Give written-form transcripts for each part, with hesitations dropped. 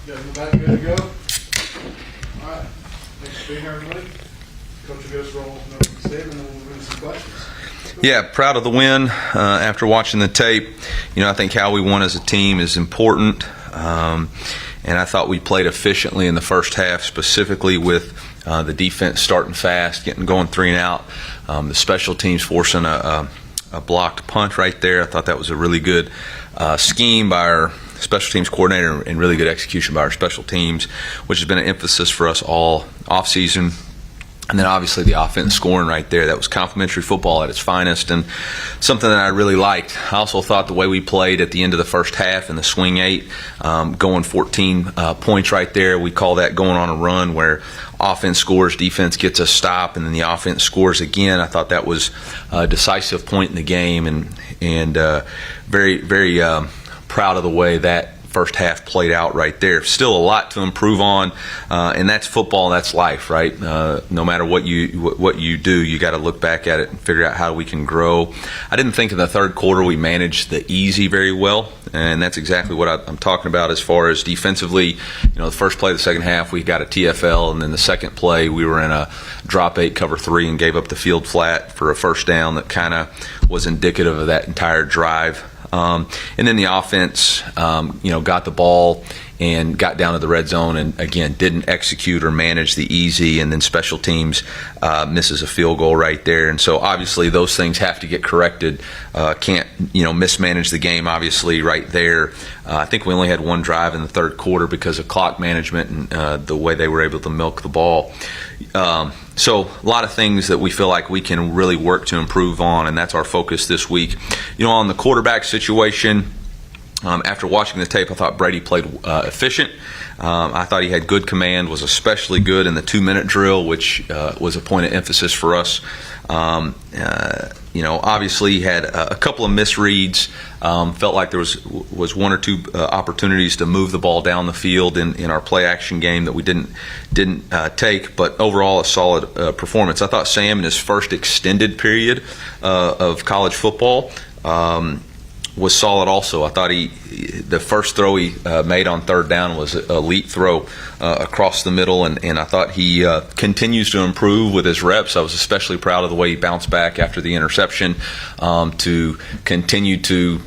You guys in the back good to go? All right. Thanks for being here, everybody. Coach will give us a roll statement, and then we'll move into some questions. Yeah, proud of the win. After watching the tape, I think how we won as a team is important. And I thought we played efficiently in the first half, specifically with the defense starting fast, going 3 and out. The special teams forcing a blocked punt right there. I thought that was a really good scheme by our special teams coordinator and really good execution by our special teams, which has been an emphasis for us all offseason. And then obviously the offense scoring right there. That was complimentary football at its finest and something that I really liked. I also thought the way we played at the end of the first half in the swing 8, going 14 points right there, we call that going on a run where offense scores, defense gets a stop, and then the offense scores again. I thought that was a decisive point in the game and very, very proud of the way that first half played out right there. Still a lot to improve on, and that's football, that's life, right? No matter what you do, you got to look back at it and figure out how we can grow. I didn't think in the third quarter we managed the easy very well, and that's exactly what I'm talking about as far as defensively. The first play of the second half we got a TFL, and then the second play we were in a drop 8 cover 3 and gave up the field flat for a first down that kind of was indicative of that entire drive. And then the offense, got the ball and got down to the red zone and, again, didn't execute or manage the easy, and then special teams misses a field goal right there. And so, obviously, those things have to get corrected. Can't, mismanage the game, obviously, right there. I think we only had one drive in the third quarter because of clock management and the way they were able to milk the ball. So a lot of things that we feel like we can really work to improve on, and that's our focus this week. On the quarterback situation, after watching the tape, I thought Brady played efficient. I thought he had good command, was especially good in the 2-minute drill, which was a point of emphasis for us. Obviously he had a couple of misreads. Felt like there was one or two opportunities to move the ball down the field in our play action game that we didn't take, but overall a solid performance. I thought Sam in his first extended period of college football was solid also. I thought the first throw he made on third down was an elite throw across the middle, and I thought he continues to improve with his reps. I was especially proud of the way he bounced back after the interception to continue to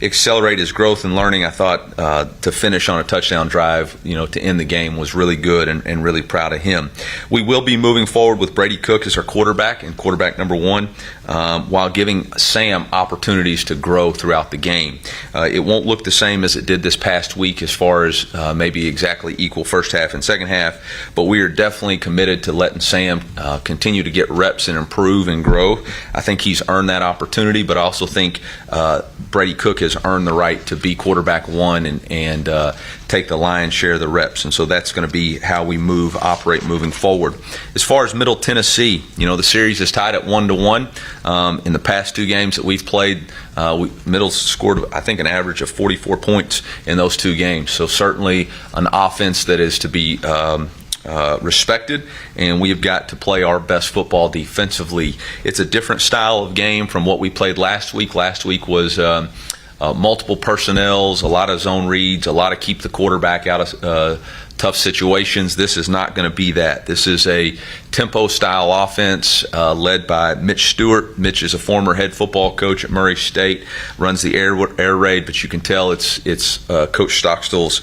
accelerate his growth and learning. I thought to finish on a touchdown drive, to end the game was really good, and really proud of him. We will be moving forward with Brady Cook as our quarterback and quarterback number 1, while giving Sam opportunities to grow throughout the game. It won't look the same as it did this past week as far as maybe exactly equal first half and second half, but we are definitely committed to letting Sam continue to get reps and improve and grow. I think he's earned that opportunity, but I also think Brady Cook has earned the right to be quarterback 1 and take the lion's share of the reps, and so that's going to be how we operate moving forward. As far as Middle Tennessee, the series is tied at 1-1. In the past 2 games that we've played, Middle's scored, I think, an average of 44 points in those 2 games. So certainly an offense that is to be respected, and we have got to play our best football defensively. It's a different style of game from what we played last week. Last week was multiple personnels, a lot of zone reads, a lot of keep the quarterback out of tough situations. This is not going to be that. This is a tempo-style offense led by Mitch Stewart. Mitch is a former head football coach at Murray State, runs the air raid, but you can tell it's Coach Stockstill's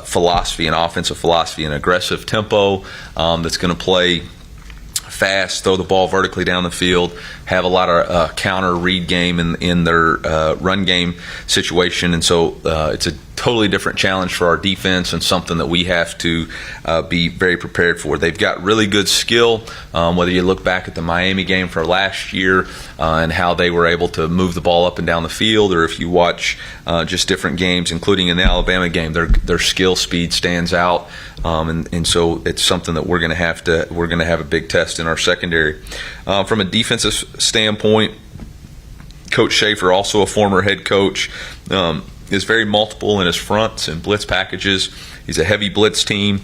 philosophy, an offensive philosophy, an aggressive tempo that's going to play fast, throw the ball vertically down the field, have a lot of counter read game in their run game situation, and so it's a totally different challenge for our defense and something that we have to be very prepared for. They've got really good skill, whether you look back at the Miami game for last year and how they were able to move the ball up and down the field, or if you watch just different games, including in the Alabama game, their skill speed stands out, and so it's something that we're going to have a big test in our secondary. From a defensive standpoint, Coach Schaefer, also a former head coach, is very multiple in his fronts and blitz packages. He's a heavy blitz team,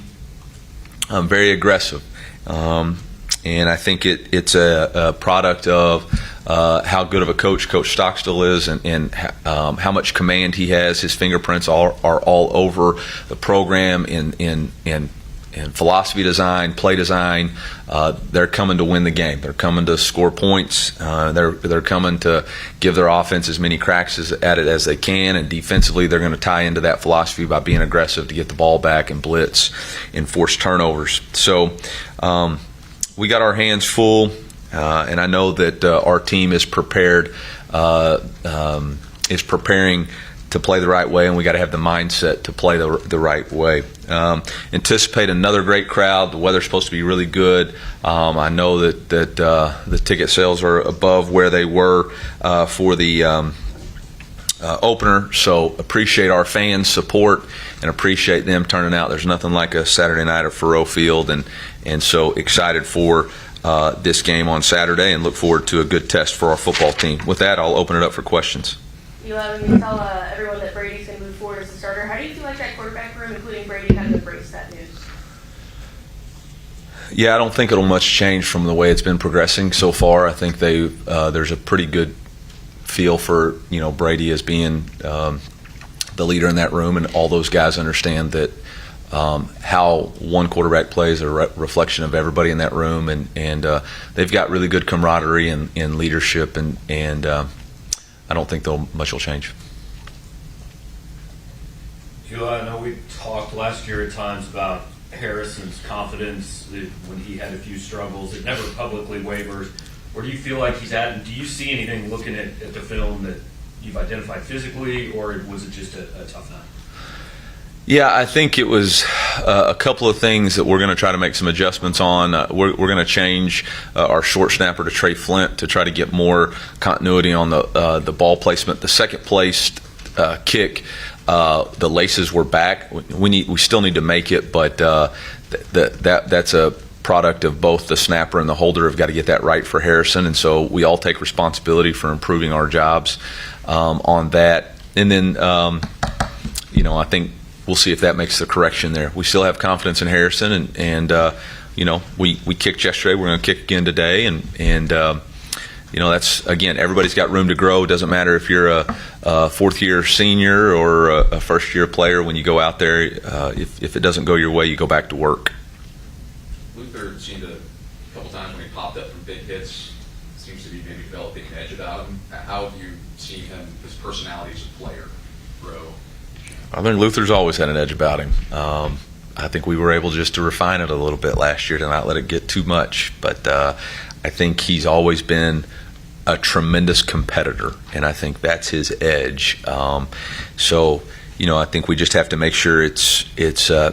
very aggressive. And I think it's a product of how good of a coach Coach Stockstill is, and how much command he has. His fingerprints are all over the program in philosophy design, play design. They're coming to win the game. They're coming to score points. They're coming to give their offense as many cracks at it as they can, and defensively they're going to tie into that philosophy by being aggressive to get the ball back and blitz and force turnovers. So we got our hands full, and I know that our team is preparing to play the right way, and we got to have the mindset to play the right way. Anticipate another great crowd. The weather's supposed to be really good. I know that the ticket sales are above where they were for the opener, so appreciate our fans' support and appreciate them turning out. There's nothing like a Saturday night at Faurot Field, and so excited for this game on Saturday and look forward to a good test for our football team. With that, I'll open it up for questions. Eli, when you tell everyone that Brady's going to move forward as the starter, how do you feel like that quarterback room, including Brady, kind of embraced that news? Yeah, I don't think it'll much change from the way it's been progressing so far. I think there's a pretty good feel for Brady as being the leader in that room, and all those guys understand that how one quarterback plays a reflection of everybody in that room, and they've got really good camaraderie and leadership, and I don't think much will change. Eli, I know we talked last year at times about Harrison's confidence when he had a few struggles. It never publicly wavers. Where do you feel like he's at, and do you see anything looking at the film that you've identified physically, or was it just a tough night? Yeah, I think it was a couple of things that we're going to try to make some adjustments on. We're going to change our short snapper to Trey Flint to try to get more continuity on the ball placement. The second placed kick, the laces were back. We still need to make it, but that's a product of both the snapper and the holder have got to get that right for Harrison, and so we all take responsibility for improving our jobs on that. And then I think we'll see if that makes the correction there. We still have confidence in Harrison, and we kicked yesterday. We're going to kick again today, and that's, again, everybody's got room to grow. It doesn't matter if you're a fourth-year senior or a first-year player. When you go out there, if it doesn't go your way, you go back to work. Luther seemed a couple times when he popped up from big hits, seems to be maybe developing an edge about him. How have you seen him, his personality as a player, grow? I think Luther's always had an edge about him. I think we were able just to refine it a little bit last year to not let it get too much. But I think he's always been a tremendous competitor, and I think that's his edge. So I think we just have to make sure it's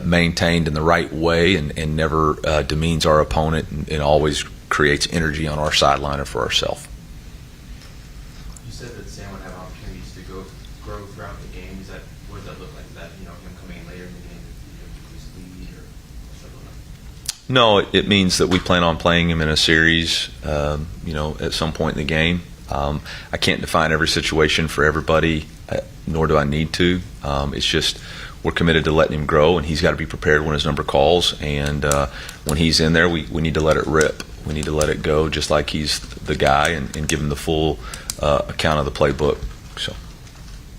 maintained in the right way and never demeans our opponent and always creates energy on our sideline and for ourselves. You said that Sam would have opportunities to grow throughout the game. What does that look like? Is that him coming in later in the game to increase lead or something like that? No, it means that we plan on playing him in a series, at some point in the game. I can't define every situation for everybody, nor do I need to. It's just we're committed to letting him grow, and he's got to be prepared when his number calls. And when he's in there, we need to let it rip. We need to let it go, just like he's the guy, and give him the full account of the playbook. So.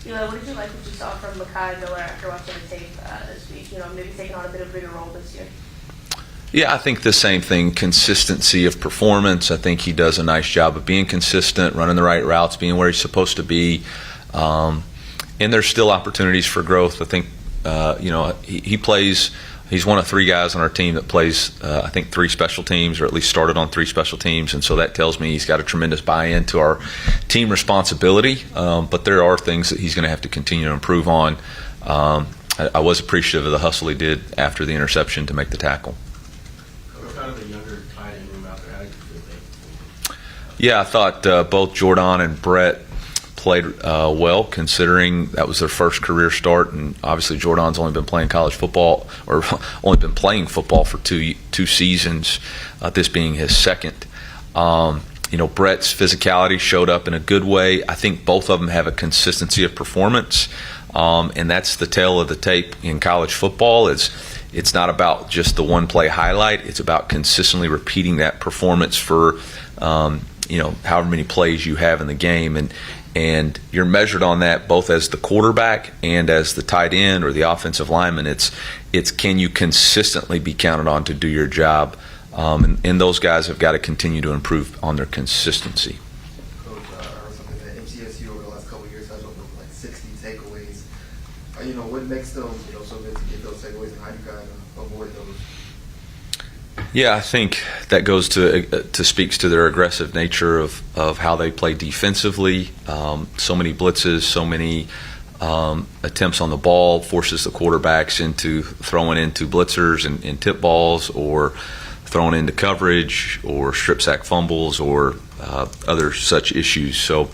What did you like what you saw from Mekhi Miller after watching the tape this week? Maybe taking on a bit of a bigger role this year. Yeah, I think the same thing, consistency of performance. I think he does a nice job of being consistent, running the right routes, being where he's supposed to be. And there's still opportunities for growth. I think, he plays, he's one of three guys on our team that plays, I think, 3 special teams, or at least started on 3 special teams. And so that tells me he's got a tremendous buy-in to our team responsibility. But there are things that he's going to have to continue to improve on. I was appreciative of the hustle he did after the interception to make the tackle. Yeah, I thought both Jordan and Brett played well, considering that was their first career start, and obviously Jordan's only been playing college football, or only been playing football for two seasons, this being his second. Brett's physicality showed up in a good way. I think both of them have a consistency of performance, and that's the tale of the tape in college football. It's not about just the one play highlight. It's about consistently repeating that performance for however many plays you have in the game, and you're measured on that both as the quarterback and as the tight end or the offensive lineman. It's can you consistently be counted on to do your job, and those guys have got to continue to improve on their consistency. Coach, I heard something that MTSU over the last couple of years has over like 60 takeaways. What makes them so good to get those takeaways, and how you guys avoid those? Yeah, I think that goes to speaks to their aggressive nature of how they play defensively. So many blitzes, so many attempts on the ball forces the quarterbacks into throwing into blitzers and tip balls, or throwing into coverage, or strip sack fumbles, or other such issues. So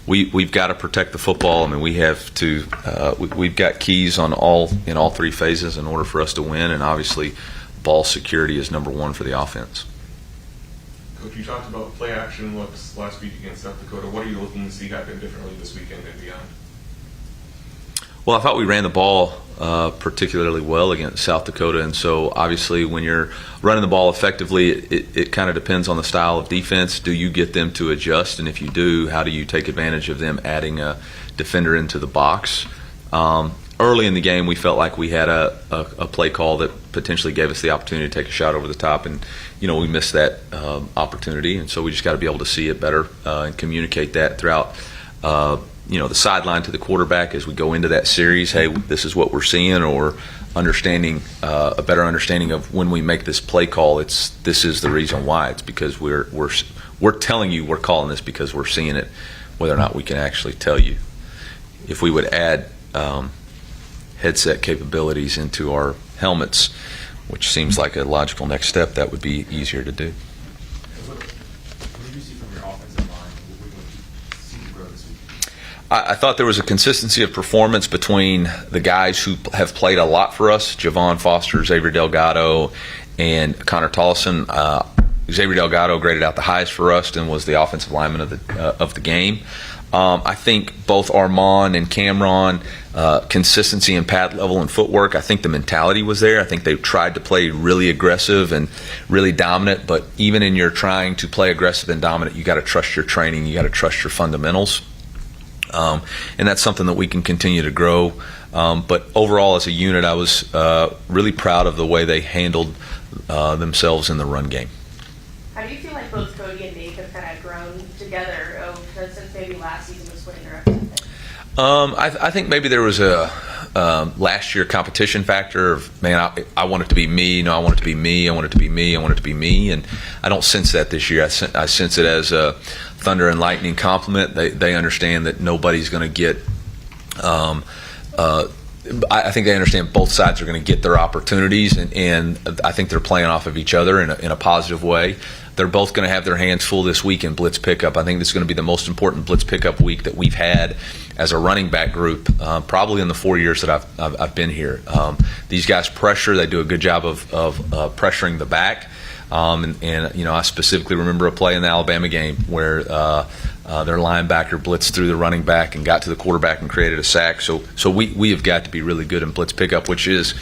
we've got to protect the football. I mean, we have to. We've got keys in all three phases in order for us to win, and obviously, ball security is number one for the offense. Coach, you talked about play action looks last week against South Dakota. What are you looking to see happen differently this weekend and beyond? Well, I thought we ran the ball particularly well against South Dakota, and so obviously when you're running the ball effectively, it kind of depends on the style of defense. Do you get them to adjust? And if you do, how do you take advantage of them adding a defender into the box? Early in the game, we felt like we had a play call that potentially gave us the opportunity to take a shot over the top, and we missed that opportunity, and so we just got to be able to see it better and communicate that throughout the sideline to the quarterback as we go into that series. Hey, this is what we're seeing, or understanding a better understanding of when we make this play call. This is the reason why. It's because we're telling you we're calling this because we're seeing it, whether or not we can actually tell you. If we would add headset capabilities into our helmets, which seems like a logical next step, that would be easier to do. What did you see from your offensive line? What would you see grow this week? I thought there was a consistency of performance between the guys who have played a lot for us, Javon Foster, Xavier Delgado, and Connor Tollison. Xavier Delgado graded out the highest for us and was the offensive lineman of the game. I think both Armand and Cameron, consistency in pad level and footwork, I think the mentality was there. I think they tried to play really aggressive and really dominant, but even in your trying to play aggressive and dominant, you got to trust your training, you got to trust your fundamentals. And that's something that we can continue to grow. But overall, as a unit, I was really proud of the way they handled themselves in the run game. How do you feel like both Cody and Nate have kind of grown together since maybe last season was split interrupted? I think maybe there was a last year competition factor of, man, I want it to be me. No, I want it to be me. I want it to be me. I want it to be me. And I don't sense that this year. I sense it as a thunder and lightning compliment. They understand that nobody's going to get I think they understand both sides are going to get their opportunities, and I think they're playing off of each other in a positive way. They're both going to have their hands full this week in blitz pickup. I think this is going to be the most important blitz pickup week that we've had as a running back group, probably in the 4 years that I've been here. These guys pressure. They do a good job of pressuring the back. I specifically remember a play in the Alabama game where their linebacker blitzed through the running back and got to the quarterback and created a sack. So we have got to be really good in blitz pickup, which is,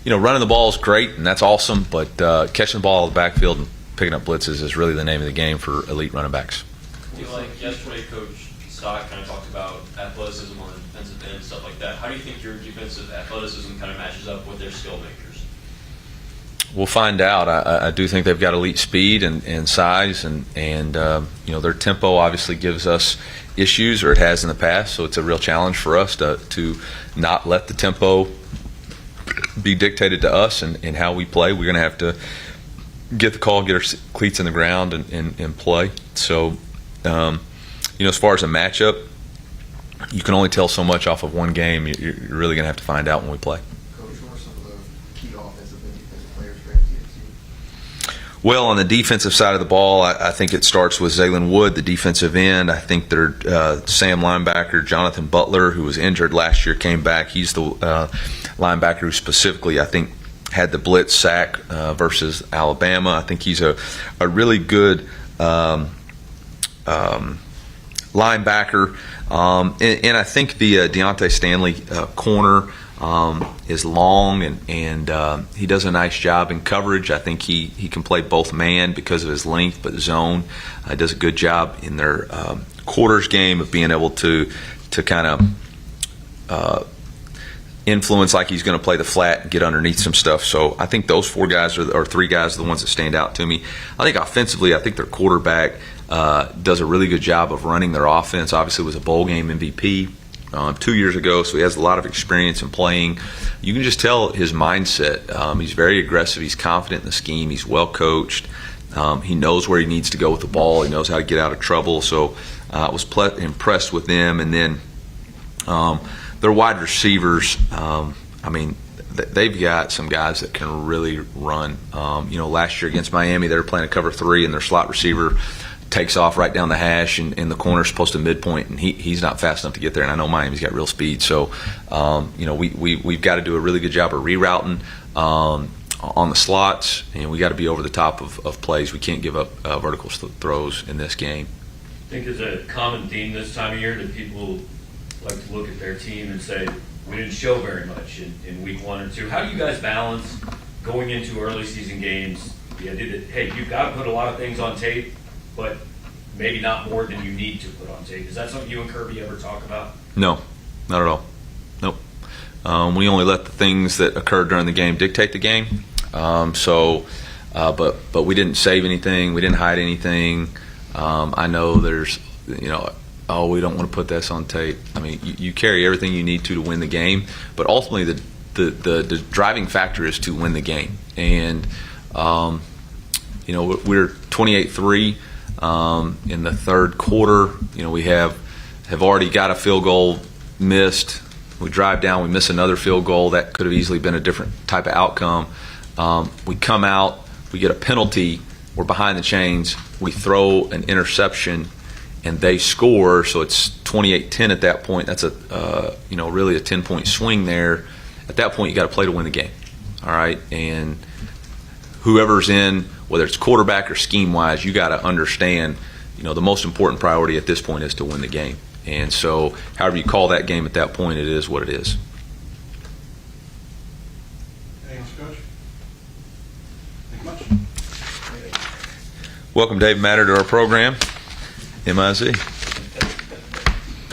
running the ball is great and that's awesome, but catching the ball out of the backfield and picking up blitzes is really the name of the game for elite running backs. I feel like yesterday Coach Stock kind of talked about athleticism on the defensive end and stuff like that. How do you think your defensive athleticism kind of matches up with their skill makers? We'll find out. I do think they've got elite speed and size, and their tempo obviously gives us issues, or it has in the past. So it's a real challenge for us to not let the tempo be dictated to us and how we play. We're going to have to get the call, get our cleats in the ground, and play. So, as far as a matchup, you can only tell so much off of one game. You're really going to have to find out when we play. Well, on the defensive side of the ball, I think it starts with Zaylen Wood, the defensive end. I think their Sam linebacker, Jonathan Butler, who was injured last year, came back. He's the linebacker who specifically, I think, had the blitz sack versus Alabama. I think he's a really good linebacker. And I think the Deontay Stanley corner, is long, and he does a nice job in coverage. I think he can play both man because of his length, but zone does a good job in their quarters game of being able to kind of influence like he's going to play the flat and get underneath some stuff. So I think those four guys or three guys are the ones that stand out to me. I think offensively, I think their quarterback does a really good job of running their offense. Obviously, was a bowl game MVP 2 years ago, so he has a lot of experience in playing. You can just tell his mindset. He's very aggressive. He's confident in the scheme. He's well coached. He knows where he needs to go with the ball. He knows how to get out of trouble. So I was impressed with them. And then their wide receivers, I mean, they've got some guys that can really run. Last year against Miami, they were playing a cover 3, and their slot receiver takes off right down the hash, and the corner's supposed to midpoint, and he's not fast enough to get there. And I know Miami's got real speed. So, we've got to do a really good job of rerouting on the slots, and we got to be over the top of plays. We can't give up vertical throws in this game. I think it's a common theme this time of year that people like to look at their team and say, we didn't show very much in week 1 or 2. How do you guys balance going into early season games the idea that, hey, you've got to put a lot of things on tape, but maybe not more than you need to put on tape? Is that something you and Kirby ever talk about? No, not at all. Nope. We only let the things that occurred during the game dictate the game. But we didn't save anything. We didn't hide anything. I know there's, we don't want to put this on tape. I mean, you carry everything you need to win the game, but ultimately the driving factor is to win the game. And we're 28-3 in the third quarter. We have already got a field goal missed. We drive down, we miss another field goal. That could have easily been a different type of outcome. We come out, we get a penalty, we're behind the chains, we throw an interception, and they score, so it's 28-10 at that point. That's really a 10-point swing there. At that point, you got to play to win the game, all right? And whoever's in, whether it's quarterback or scheme-wise, you got to understand, the most important priority at this point is to win the game. And so, however you call that game at that point, it is what it is. Anything else, Coach? Thank you much. Welcome, Dave Matter, to our program, MIZ.